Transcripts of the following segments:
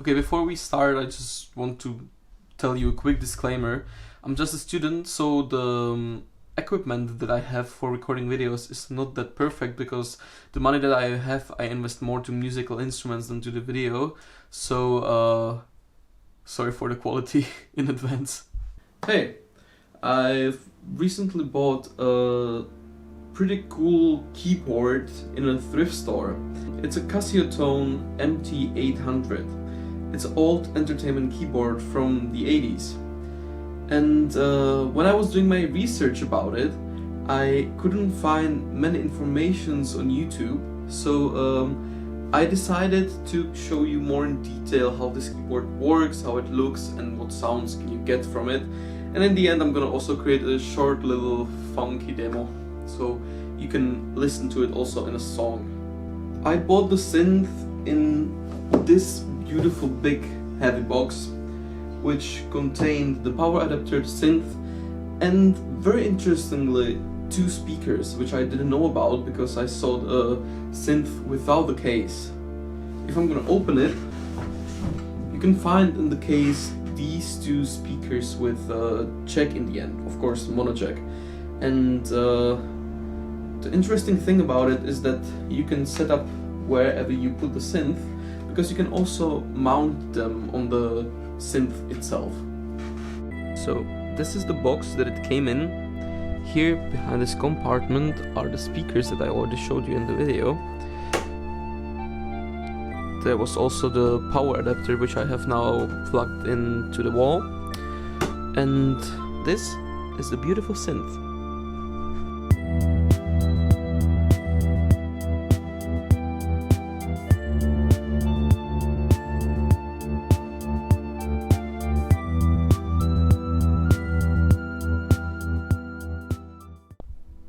Okay, before we start, I just want to tell you a quick disclaimer. I'm just a student, so the equipment that I have for recording videos is not that perfect because the money that I have, I invest more to musical instruments than to the video. So, sorry for the quality in advance. Hey, I've recently bought a pretty cool keyboard in a thrift store. It's a CASIO TONE MT800. It's an old entertainment keyboard from the 80's. And when I was doing my research about it, I couldn't find many informations on YouTube, so I decided to show you more in detail how this keyboard works, how it looks, and what sounds can you get from it. And in the end, I'm gonna also create a short little funky demo, so you can listen to it also in a song. I bought the synth in this beautiful big heavy box, which contained the power adapter, the synth, and very interestingly, 2 speakers, which I didn't know about because I saw the synth without the case. If I'm gonna open it, you can find in the case these 2 speakers with a jack in the end, of course mono jack. And the interesting thing about it is that you can set up wherever you put the synth, because you can also mount them on the synth itself. So this is the box that it came in. Here behind this compartment are the speakers that I already showed you in the video. There was also the power adapter, which I have now plugged into the wall. And this is the beautiful synth.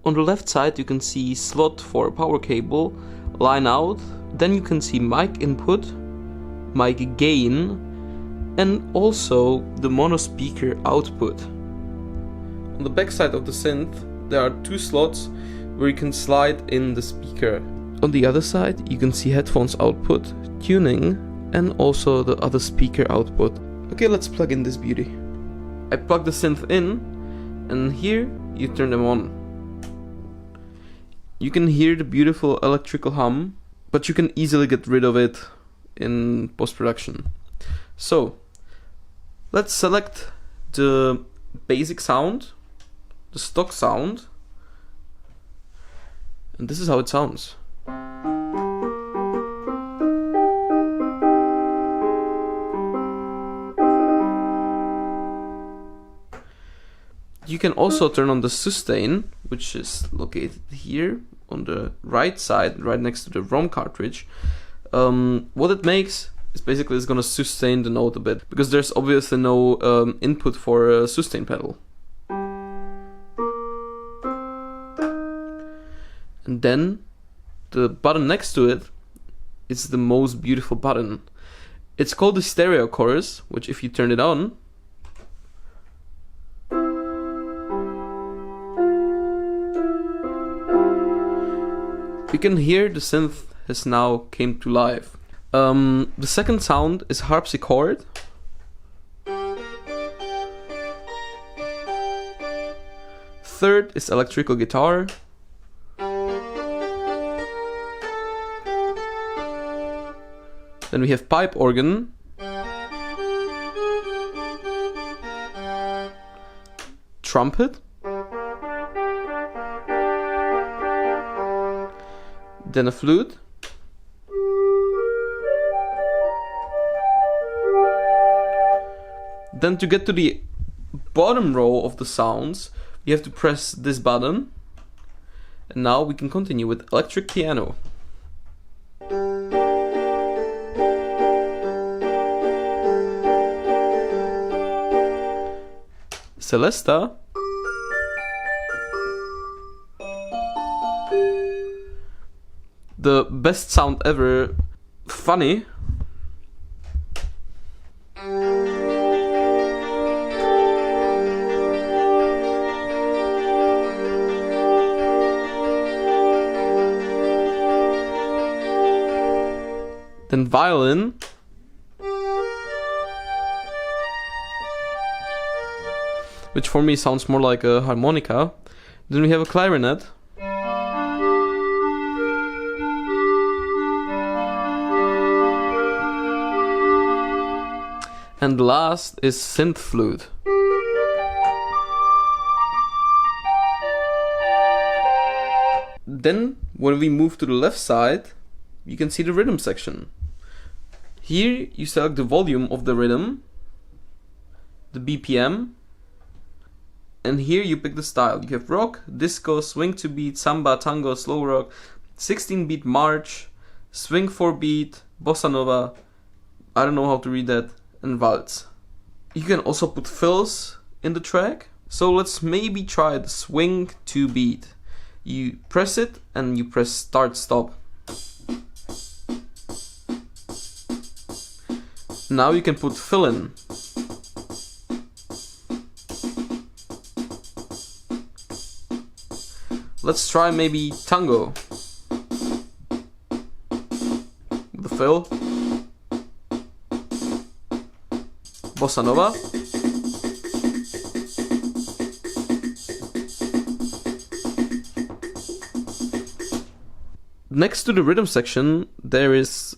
On the left side you can see slot for power cable, line out, then you can see mic input, mic gain, and also the mono speaker output. On the back side of the synth there are 2 slots where you can slide in the speaker. On the other side you can see headphones output, tuning, and also the other speaker output. Okay, let's plug in this beauty. I plug the synth in, and here you turn them on. You can hear the beautiful electrical hum, but you can easily get rid of it in post-production. So, let's select the basic sound, the stock sound, and this is how it sounds. You can also turn on the sustain, which is located here on the right side, right next to the ROM cartridge. What it makes is basically it's gonna sustain the note a bit, because there's obviously no input for a sustain pedal. And then the button next to it is the most beautiful button. It's called the stereo chorus, which if you turn it on, you can hear the synth has now came to life. The second sound is harpsichord. Third is electrical guitar. Then we have pipe organ. Trumpet. Then a flute. Then to get to the bottom row of the sounds, you have to press this button. And now we can continue with electric piano. Celesta. The best sound ever, funny. Then violin. which for me sounds more like a harmonica. Then we have a clarinet. And last is synth flute. Then, when we move to the left side, you can see the rhythm section. Here you select the volume of the rhythm, the BPM, and here you pick the style. You have rock, disco, swing to beat, samba, tango, slow rock, 16-beat march, swing 4-beat, bossa nova, I don't know how to read that, and waltz. You can also put fills in the track. So let's maybe try the swing 2-beat. You press it and you press start stop. Now you can put fill in. Let's try maybe tango. The fill. Bossa nova. Next to the rhythm section, there is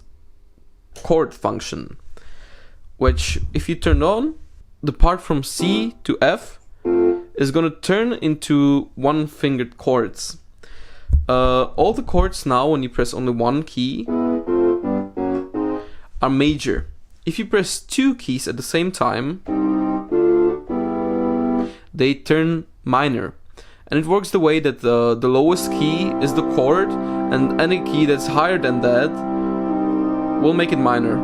chord function, which if you turn on, the part from C to F is gonna turn into one-fingered chords. All the chords now, when you press only one key, are major. If you press two keys at the same time, they turn minor. And it works the way that the lowest key is the chord, and any key that's higher than that will make it minor.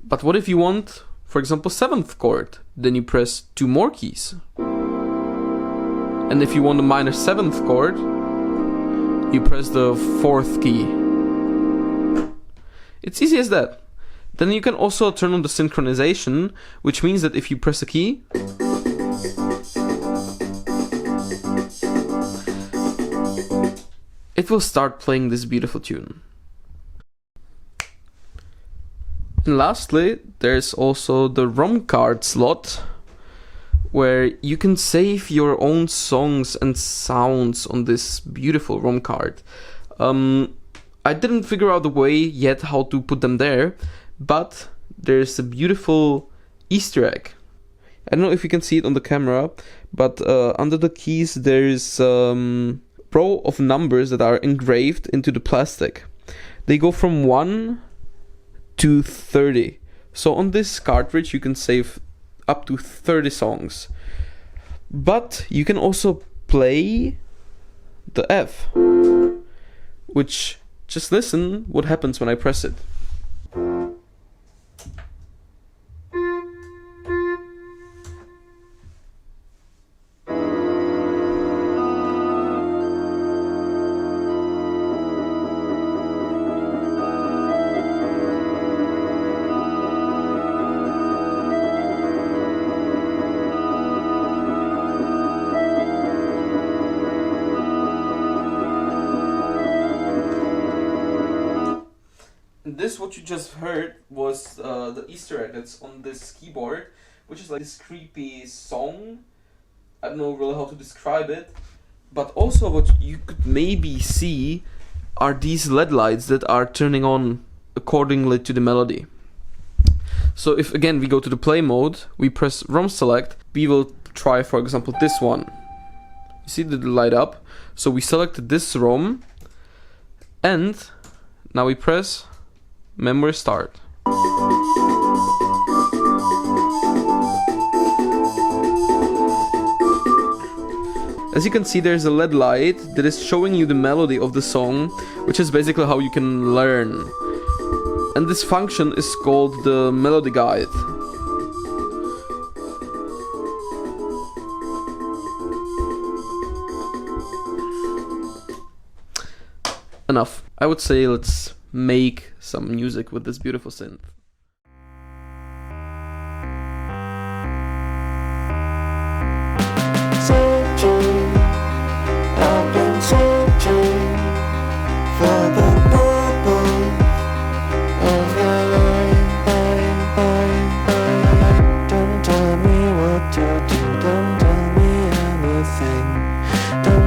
But what if you want, for example, 7th chord? Then you press two more keys. And if you want a minor 7th chord, you press the 4th key. It's easy as that. Then you can also turn on the synchronization, which means that if you press a key, it will start playing this beautiful tune. And lastly, there's also the ROM card slot, where you can save your own songs and sounds on this beautiful ROM card. I didn't figure out the way yet how to put them there, but there's a beautiful Easter egg. I don't know if you can see it on the camera, but under the keys there's row of numbers that are engraved into the plastic. They go from 1 to 30. So on this cartridge you can save up to 30 songs. But you can also play the F, which, just listen what happens when I press it. This, what you just heard, was the Easter egg that's on this keyboard, which is like this creepy song. I don't know really how to describe it, but also what you could maybe see are these LED lights that are turning on accordingly to the melody. So if again we go to the play mode, we press ROM select, we will try, for example, this one. You see the light up? So we selected this ROM, and now we press memory start. As you can see, there's a LED light that is showing you the melody of the song, which is basically how you can learn. And this function is called the melody guide. Enough. I would say let's make some music with this beautiful synth. Searching, I've been searching for the purple of your life. Don't tell me what to do. the